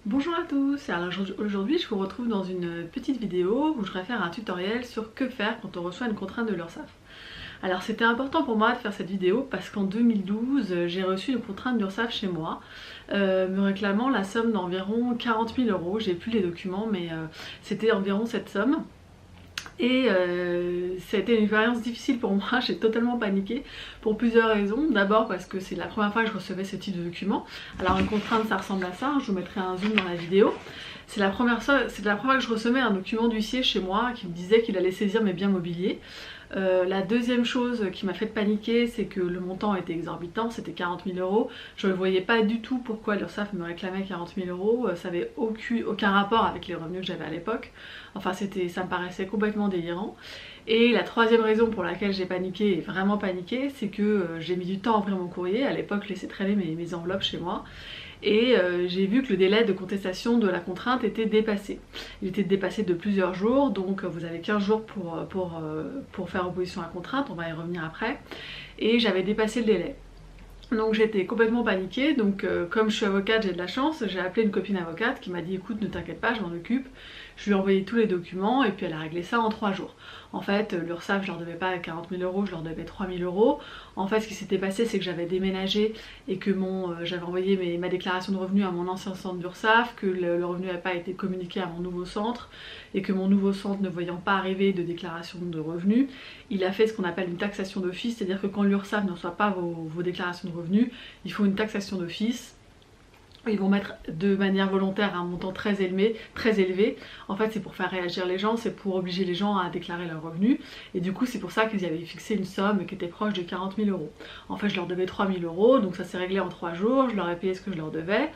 Bonjour à tous, alors aujourd'hui je vous retrouve dans une petite vidéo où je vais faire un tutoriel sur que faire quand on reçoit une contrainte de l'URSSAF. Alors c'était important pour moi de faire cette vidéo parce qu'en 2012 j'ai reçu une contrainte d'URSSAF chez moi me réclamant la somme d'environ 40 000 €, j'ai plus les documents mais c'était environ cette somme. Et ça a été une expérience difficile pour moi, j'ai totalement paniqué pour plusieurs raisons. D'abord parce que c'est la première fois que je recevais ce type de document. Alors une contrainte ça ressemble à ça, hein, je vous mettrai un zoom dans la vidéo. C'est la première fois que je recevais un document d'huissier chez moi qui me disait qu'il allait saisir mes biens mobiliers. La deuxième chose qui m'a fait paniquer, c'est que le montant était exorbitant, c'était 40 000 €. Je ne voyais pas du tout pourquoi l'URSSAF me réclamait 40 000 €, ça n'avait aucun rapport avec les revenus que j'avais à l'époque. Enfin ça me paraissait complètement délirant. Et la troisième raison pour laquelle j'ai paniqué, et vraiment paniqué, c'est que j'ai mis du temps à ouvrir mon courrier. À l'époque, je laissais traîner mes enveloppes chez moi. Et j'ai vu que le délai de contestation de la contrainte était dépassé. Il était dépassé de plusieurs jours, donc vous avez 15 jours pour faire opposition à la contrainte, on va y revenir après. Et j'avais dépassé le délai. Donc j'étais complètement paniquée, donc comme je suis avocate, j'ai de la chance, j'ai appelé une copine avocate qui m'a dit écoute ne t'inquiète pas, je m'en occupe. Je lui ai envoyé tous les documents et puis elle a réglé ça en 3 jours. En fait l'URSSAF je leur devais pas 40 000 €, je leur devais 3 000 €. En fait ce qui s'était passé c'est que j'avais déménagé et que j'avais envoyé ma déclaration de revenus à mon ancien centre d'URSSAF, que le revenu n'avait pas été communiqué à mon nouveau centre et que mon nouveau centre ne voyant pas arriver de déclaration de revenus, il a fait ce qu'on appelle une taxation d'office, c'est-à-dire que quand l'URSSAF ne reçoit pas vos déclarations de revenus, il faut une taxation d'office. Ils vont mettre de manière volontaire un montant très élevé. En fait c'est pour faire réagir les gens, c'est pour obliger les gens à déclarer leurs revenus. Et du coup c'est pour ça qu'ils avaient fixé une somme qui était proche de 40 000 €. En fait je leur devais 3 000 €, donc ça s'est réglé en 3 jours, je leur ai payé ce que je leur devais.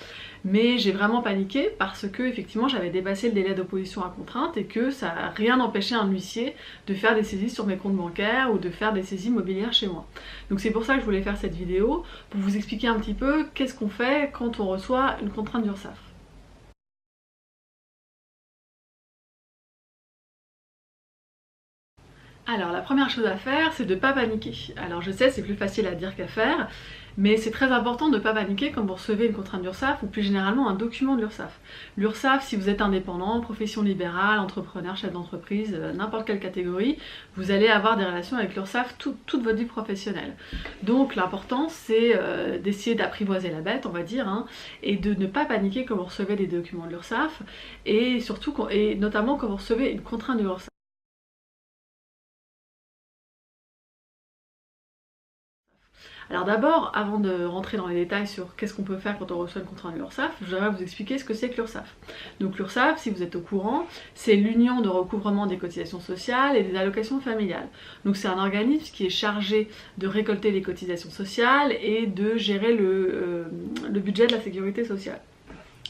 Mais j'ai vraiment paniqué parce que effectivement j'avais dépassé le délai d'opposition à contrainte et que ça n'a rien empêché un huissier de faire des saisies sur mes comptes bancaires ou de faire des saisies mobilières chez moi. Donc c'est pour ça que je voulais faire cette vidéo, pour vous expliquer un petit peu qu'est-ce qu'on fait quand on reçoit une contrainte d'URSSAF. Alors la première chose à faire c'est de ne pas paniquer. Alors je sais c'est plus facile à dire qu'à faire, mais c'est très important de ne pas paniquer quand vous recevez une contrainte d'URSSAF ou plus généralement un document de l'URSSAF. L'URSSAF, si vous êtes indépendant, profession libérale, entrepreneur, chef d'entreprise, n'importe quelle catégorie, vous allez avoir des relations avec l'URSSAF toute votre vie professionnelle. Donc l'important c'est d'essayer d'apprivoiser la bête, on va dire, hein, et de ne pas paniquer quand vous recevez des documents de l'URSSAF, et surtout et notamment quand vous recevez une contrainte de l'URSSAF. Alors d'abord, avant de rentrer dans les détails sur qu'est-ce qu'on peut faire quand on reçoit une contrainte de l'URSSAF, je voudrais vous expliquer ce que c'est que l'URSSAF. Donc l'URSSAF, si vous êtes au courant, c'est l'Union de recouvrement des cotisations sociales et des allocations familiales. Donc c'est un organisme qui est chargé de récolter les cotisations sociales et de gérer le budget de la sécurité sociale.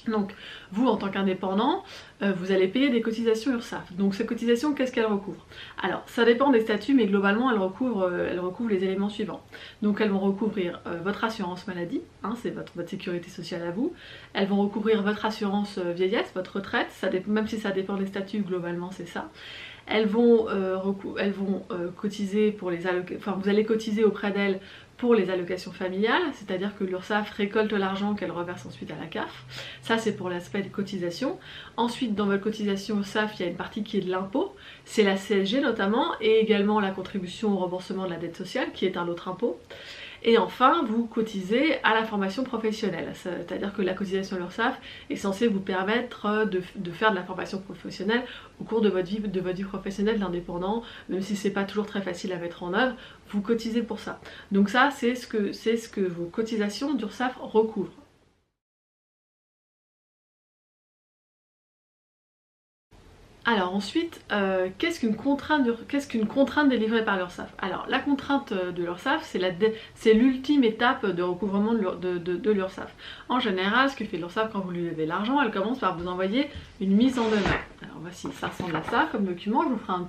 Donc vous en tant qu'indépendant, vous allez payer des cotisations URSSAF. Donc ces cotisations, qu'est-ce qu'elles recouvrent? Alors ça dépend des statuts, mais globalement elles recouvrent les éléments suivants. Donc elles vont recouvrir votre assurance maladie, hein, c'est votre sécurité sociale à vous. Elles vont recouvrir votre assurance vieillesse, votre retraite, même si ça dépend des statuts, globalement c'est ça. Elles vont cotiser pour les allocations, enfin vous allez cotiser auprès d'elles pour les allocations familiales, c'est-à-dire que l'URSSAF récolte l'argent qu'elle reverse ensuite à la CAF. Ça c'est pour l'aspect des cotisations. Ensuite dans votre cotisation URSSAF, il y a une partie qui est de l'impôt, c'est la CSG notamment, et également la contribution au remboursement de la dette sociale qui est un autre impôt. Et enfin, vous cotisez à la formation professionnelle, c'est-à-dire que la cotisation à l'URSSAF est censée vous permettre de faire de la formation professionnelle au cours de votre vie professionnelle d'indépendant, même si c'est pas toujours très facile à mettre en œuvre, vous cotisez pour ça. Donc ça, c'est ce que vos cotisations d'URSSAF recouvrent. Alors ensuite, qu'est-ce qu'une contrainte délivrée par l'URSSAF? Alors la contrainte de l'URSSAF, c'est l'ultime étape de recouvrement de l'URSSAF. En général, ce que fait l'URSSAF quand vous lui levez l'argent, elle commence par vous envoyer une mise en demeure. Alors voici, ça ressemble à ça comme document, je vous ferai un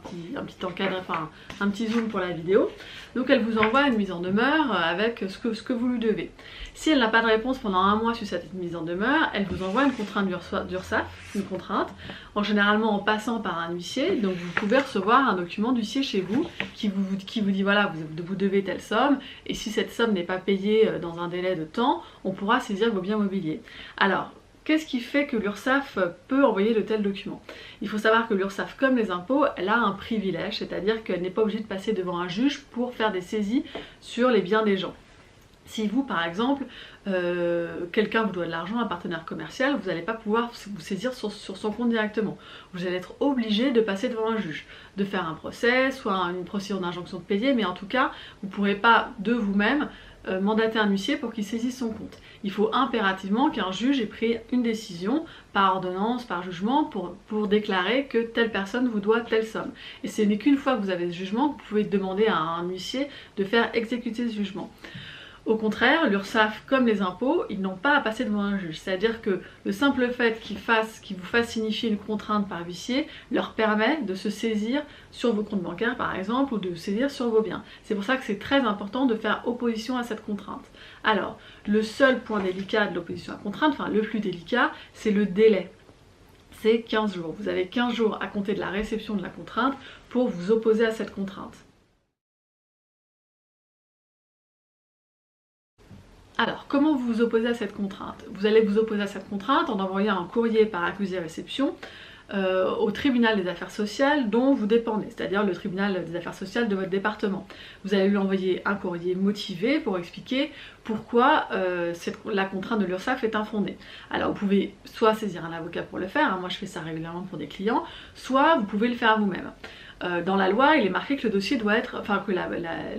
petit encadré, enfin un petit zoom pour la vidéo. Donc elle vous envoie une mise en demeure avec ce que vous lui devez. Si elle n'a pas de réponse pendant un mois sur cette mise en demeure, elle vous envoie une contrainte d'URSSAF, une contrainte, généralement en passant par un huissier. Donc vous pouvez recevoir un document d'huissier chez vous qui vous dit voilà, vous devez telle somme, et si cette somme n'est pas payée dans un délai de temps, on pourra saisir vos biens mobiliers. Alors, qu'est-ce qui fait que l'URSSAF peut envoyer de tels documents? Il faut savoir que l'URSSAF, comme les impôts, elle a un privilège, c'est-à-dire qu'elle n'est pas obligée de passer devant un juge pour faire des saisies sur les biens des gens. Si vous, par exemple, quelqu'un vous doit de l'argent, un partenaire commercial, vous n'allez pas pouvoir vous saisir sur son compte directement. Vous allez être obligé de passer devant un juge, de faire un procès, soit une procédure d'injonction de payer, mais en tout cas, vous ne pourrez pas de vous-même mandater un huissier pour qu'il saisisse son compte. Il faut impérativement qu'un juge ait pris une décision par ordonnance, par jugement, pour déclarer que telle personne vous doit telle somme. Et ce n'est qu'une fois que vous avez ce jugement que vous pouvez demander à un huissier de faire exécuter ce jugement. Au contraire, l'URSSAF, comme les impôts, ils n'ont pas à passer devant un juge. C'est-à-dire que le simple fait qu'ils vous fassent signifier une contrainte par huissier leur permet de se saisir sur vos comptes bancaires par exemple, ou de saisir sur vos biens. C'est pour ça que c'est très important de faire opposition à cette contrainte. Alors, le seul point délicat de l'opposition à contrainte, enfin le plus délicat, c'est le délai. C'est 15 jours. Vous avez 15 jours à compter de la réception de la contrainte pour vous opposer à cette contrainte. Alors, comment vous vous opposez à cette contrainte? Vous allez vous opposer à cette contrainte en envoyant un courrier par accusé-réception au tribunal des affaires sociales dont vous dépendez, c'est-à-dire le tribunal des affaires sociales de votre département. Vous allez lui envoyer un courrier motivé pour expliquer pourquoi la contrainte de l'URSSAF est infondée. Alors vous pouvez soit saisir un avocat pour le faire, hein, moi je fais ça régulièrement pour des clients, soit vous pouvez le faire vous-même. Dans la loi, il est marqué que le dossier doit être, enfin que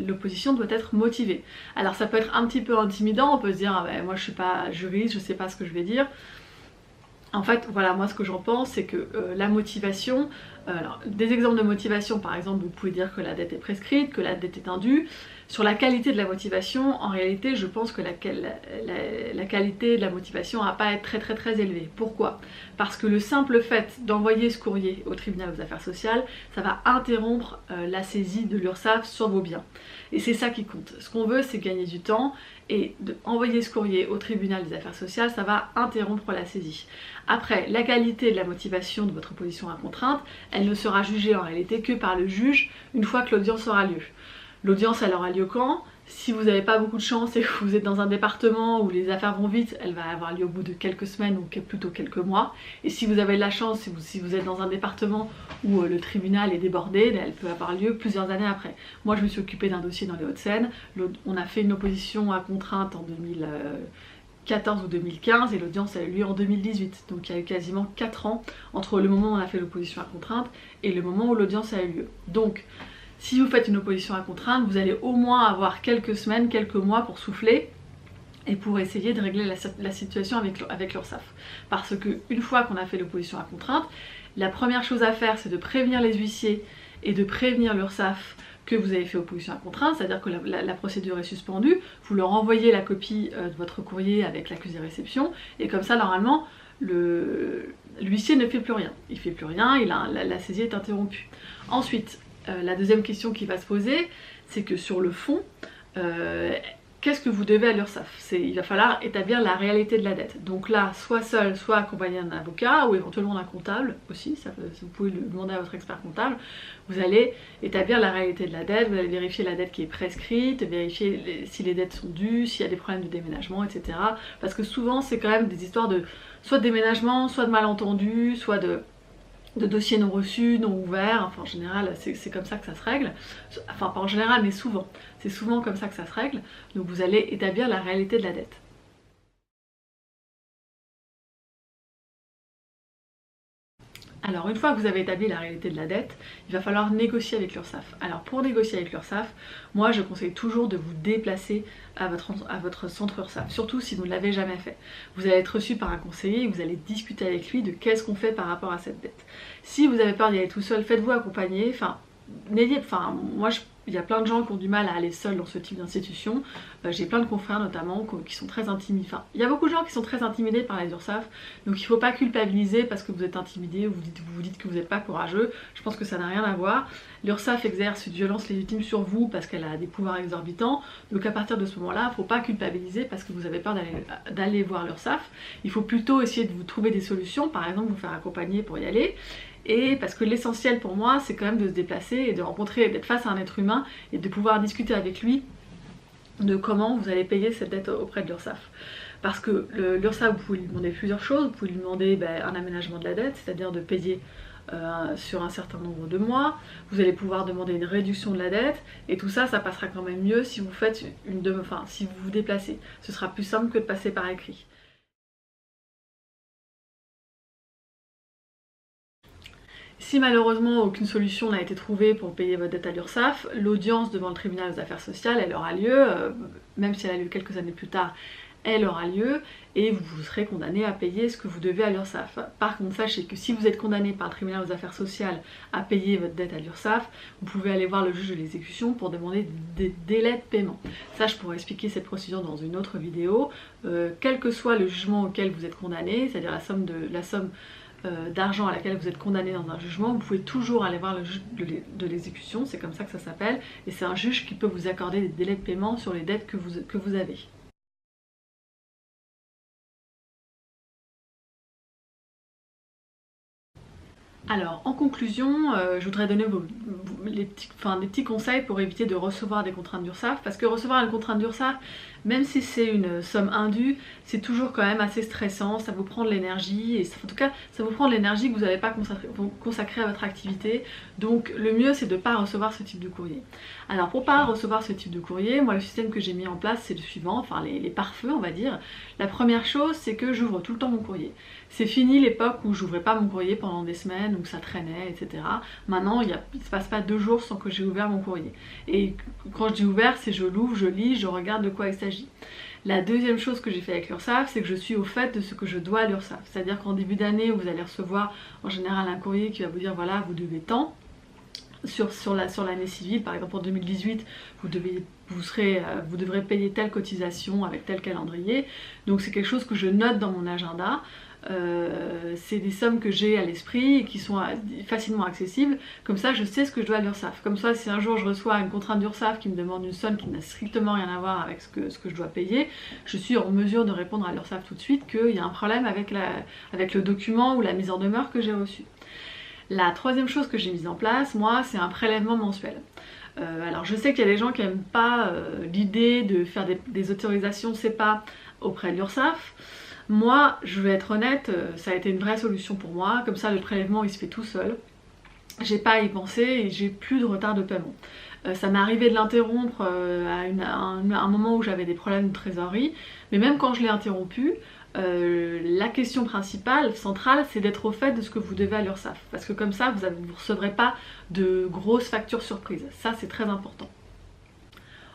l'opposition doit être motivée. Alors ça peut être un petit peu intimidant, on peut se dire ah ben, moi je suis pas juriste, je sais pas ce que je vais dire. En fait, voilà, moi ce que j'en pense, c'est que la motivation, alors des exemples de motivation, par exemple, vous pouvez dire que la dette est prescrite, que la dette est indue. Sur la qualité de la motivation, en réalité, je pense que la qualité de la motivation n'a pas à être très élevée. Pourquoi? Parce que le simple fait d'envoyer ce courrier au tribunal des affaires sociales, ça va interrompre la saisie de l'URSSAF sur vos biens. Et c'est ça qui compte. Ce qu'on veut, c'est gagner du temps, et d'envoyer ce courrier au tribunal des affaires sociales, ça va interrompre la saisie. Après, la qualité de la motivation de votre opposition à contrainte, elle ne sera jugée en réalité que par le juge une fois que l'audience aura lieu. L'audience, elle aura lieu quand? Si vous n'avez pas beaucoup de chance et que vous êtes dans un département où les affaires vont vite, elle va avoir lieu au bout de quelques semaines ou plutôt quelques mois. Et si vous avez de la chance, si vous êtes dans un département où le tribunal est débordé, elle peut avoir lieu plusieurs années après. Moi, je me suis occupée d'un dossier dans les Hauts-de-Seine. On a fait une opposition à contrainte en 2014 ou 2015 et l'audience a eu lieu en 2018. Donc il y a eu quasiment 4 ans entre le moment où on a fait l'opposition à contrainte et le moment où l'audience a eu lieu. Donc, si vous faites une opposition à contrainte, vous allez au moins avoir quelques semaines, quelques mois pour souffler et pour essayer de régler la situation avec l'URSSAF. Parce qu'une fois qu'on a fait l'opposition à contrainte, la première chose à faire, c'est de prévenir les huissiers et de prévenir l'URSSAF que vous avez fait opposition à contrainte, c'est-à-dire que la procédure est suspendue, vous leur envoyez la copie de votre courrier avec l'accusé-réception, et comme ça, normalement, l'huissier ne fait plus rien. Il ne fait plus rien, la saisie est interrompue. Ensuite, la deuxième question qui va se poser, c'est que sur le fond, qu'est-ce que vous devez à l'URSSAF? Il va falloir établir la réalité de la dette. Donc là, soit seul, soit accompagné d'un avocat ou éventuellement d'un comptable aussi, vous pouvez le demander à votre expert comptable. Vous allez établir la réalité de la dette, vous allez vérifier la dette qui est prescrite, vérifier si les dettes sont dues, s'il y a des problèmes de déménagement, etc. Parce que souvent, c'est quand même des histoires de soit de déménagement, soit de malentendus, soit de dossiers non reçus, non ouverts, enfin en général c'est comme ça que ça se règle, enfin pas en général mais souvent, c'est souvent comme ça que ça se règle, donc vous allez établir la réalité de la dette. Alors une fois que vous avez établi la réalité de la dette, il va falloir négocier avec l'URSSAF. Alors pour négocier avec l'URSSAF, moi je conseille toujours de vous déplacer à votre centre URSSAF, surtout si vous ne l'avez jamais fait. Vous allez être reçu par un conseiller et vous allez discuter avec lui de qu'est-ce qu'on fait par rapport à cette dette. Si vous avez peur d'y aller tout seul, faites-vous accompagner, il y a plein de gens qui ont du mal à aller seuls dans ce type d'institution. J'ai plein de confrères notamment qui sont très intimidés. Enfin, il y a beaucoup de gens qui sont très intimidés par les URSSAF, donc il ne faut pas culpabiliser parce que vous êtes intimidé ou vous vous dites que vous n'êtes pas courageux. Je pense que ça n'a rien à voir. L'URSSAF exerce une violence légitime sur vous parce qu'elle a des pouvoirs exorbitants. Donc à partir de ce moment-là, il ne faut pas culpabiliser parce que vous avez peur d'aller voir l'URSSAF. Il faut plutôt essayer de vous trouver des solutions, par exemple vous faire accompagner pour y aller. Et parce que l'essentiel pour moi, c'est quand même de se déplacer et de rencontrer, d'être face à un être humain et de pouvoir discuter avec lui de comment vous allez payer cette dette auprès de l'URSSAF. Parce que l'URSSAF, vous pouvez lui demander plusieurs choses. Vous pouvez lui demander un aménagement de la dette, c'est-à-dire de payer sur un certain nombre de mois. Vous allez pouvoir demander une réduction de la dette, et tout ça, ça passera quand même mieux si vous faites si vous vous déplacez. Ce sera plus simple que de passer par écrit. Si malheureusement aucune solution n'a été trouvée pour payer votre dette à l'URSSAF, l'audience devant le tribunal des affaires sociales, elle aura lieu, même si elle a lieu quelques années plus tard, elle aura lieu, et vous serez condamné à payer ce que vous devez à l'URSSAF. Par contre, sachez que si vous êtes condamné par le tribunal aux affaires sociales à payer votre dette à l'URSSAF, vous pouvez aller voir le juge de l'exécution pour demander des délais de paiement. Ça, je pourrais expliquer cette procédure dans une autre vidéo. Quel que soit le jugement auquel vous êtes condamné, c'est-à-dire la somme d'argent à laquelle vous êtes condamné dans un jugement, vous pouvez toujours aller voir le juge de l'exécution, c'est comme ça que ça s'appelle, et c'est un juge qui peut vous accorder des délais de paiement sur les dettes que vous avez. Alors, en conclusion, je voudrais donner des petits conseils pour éviter de recevoir des contraintes d'URSSAF, parce que recevoir une contrainte d'URSSAF, même si c'est une somme indue, c'est toujours quand même assez stressant, ça vous prend de l'énergie, et en tout cas, ça vous prend de l'énergie que vous n'avez pas consacrée à votre activité, donc le mieux c'est de ne pas recevoir ce type de courrier. Alors, pour ne pas recevoir ce type de courrier, moi le système que j'ai mis en place c'est le suivant, enfin les pare-feux on va dire. La première chose, c'est que j'ouvre tout le temps mon courrier. C'est fini l'époque où j'ouvrais pas mon courrier pendant des semaines, où ça traînait, etc. Maintenant, il ne se passe pas 2 jours sans que j'ai ouvert mon courrier. Et quand je dis ouvert, c'est je l'ouvre, je lis, je regarde de quoi il s'agit. La deuxième chose que j'ai fait avec l'URSSAF, c'est que je suis au fait de ce que je dois à l'URSSAF. C'est-à-dire qu'en début d'année, vous allez recevoir en général un courrier qui va vous dire voilà, vous devez tant. Sur l'année civile, par exemple en 2018, vous devrez payer telle cotisation avec tel calendrier. Donc c'est quelque chose que je note dans mon agenda. C'est des sommes que j'ai à l'esprit et qui sont facilement accessibles. Comme ça, je sais ce que je dois à l'URSSAF. Comme ça, si un jour je reçois une contrainte d'URSSAF qui me demande une somme qui n'a strictement rien à voir avec ce que je dois payer, je suis en mesure de répondre à l'URSSAF tout de suite qu'il y a un problème avec le document ou la mise en demeure que j'ai reçue. La troisième chose que j'ai mise en place, moi, c'est un prélèvement mensuel. Alors je sais qu'il y a des gens qui n'aiment pas l'idée de faire des autorisations CEPA auprès de l'URSSAF. Moi, je vais être honnête, ça a été une vraie solution pour moi, comme ça le prélèvement il se fait tout seul. J'ai pas à y penser et j'ai plus de retard de paiement. Ça m'est arrivé de l'interrompre à un moment où j'avais des problèmes de trésorerie, mais même quand je l'ai interrompu, la question principale, centrale, c'est d'être au fait de ce que vous devez à l'URSSAF. Parce que comme ça, vous ne recevrez pas de grosses factures surprises. Ça, c'est très important.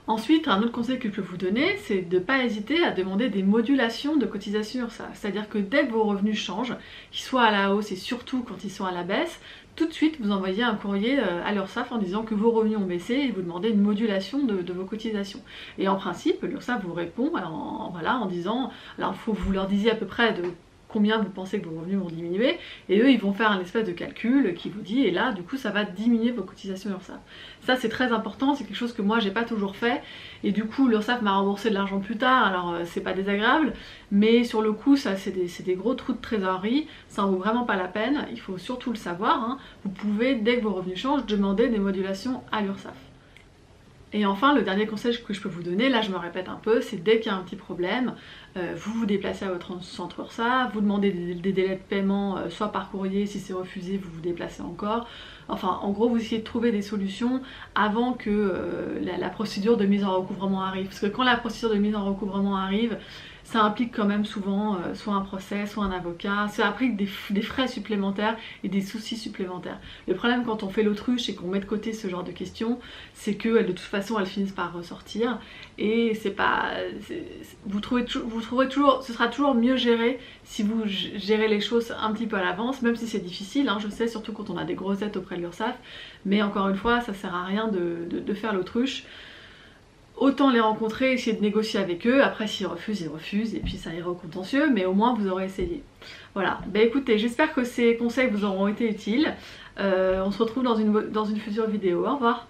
Ensuite, un autre conseil que je peux vous donner, c'est de ne pas hésiter à demander des modulations de cotisation URSSAF. C'est-à-dire que dès que vos revenus changent, qu'ils soient à la hausse et surtout quand ils sont à la baisse, tout de suite vous envoyez un courrier à l'URSSAF en disant que vos revenus ont baissé et vous demandez une modulation de vos cotisations. Et en principe, l'URSSAF vous répond en disant, alors il faut que vous leur disiez à peu près de combien vous pensez que vos revenus vont diminuer, et eux ils vont faire un espèce de calcul qui vous dit, et là du coup ça va diminuer vos cotisations URSSAF. Ça c'est très important, c'est quelque chose que moi j'ai pas toujours fait, et du coup l'URSSAF m'a remboursé de l'argent plus tard, alors c'est pas désagréable, mais sur le coup ça c'est des gros trous de trésorerie, ça en vaut vraiment pas la peine, il faut surtout le savoir, hein. Vous pouvez dès que vos revenus changent demander des modulations à l'URSSAF. Et enfin, le dernier conseil que je peux vous donner, là je me répète un peu, c'est dès qu'il y a un petit problème, vous vous déplacez à votre centre URSSAF, vous demandez des délais de paiement, soit par courrier, si c'est refusé, vous vous déplacez encore. Enfin, en gros, vous essayez de trouver des solutions avant que la procédure de mise en recouvrement arrive. Parce que quand la procédure de mise en recouvrement arrive, ça implique quand même souvent soit un procès, soit un avocat, ça implique des frais supplémentaires et des soucis supplémentaires. Le problème quand on fait l'autruche et qu'on met de côté ce genre de questions, c'est que de toute façon elles finissent par ressortir et c'est pas... vous trouverez toujours, ce sera toujours mieux géré si vous gérez les choses un petit peu à l'avance, même si c'est difficile, hein, je sais, surtout quand on a des grosses dettes auprès de l'URSSAF, mais encore une fois, ça sert à rien de faire l'autruche. Autant les rencontrer, essayer de négocier avec eux, après s'ils refusent, ils refusent, et puis ça ira au contentieux, mais au moins vous aurez essayé. Voilà, bah écoutez, j'espère que ces conseils vous auront été utiles. On se retrouve dans une future vidéo, au revoir.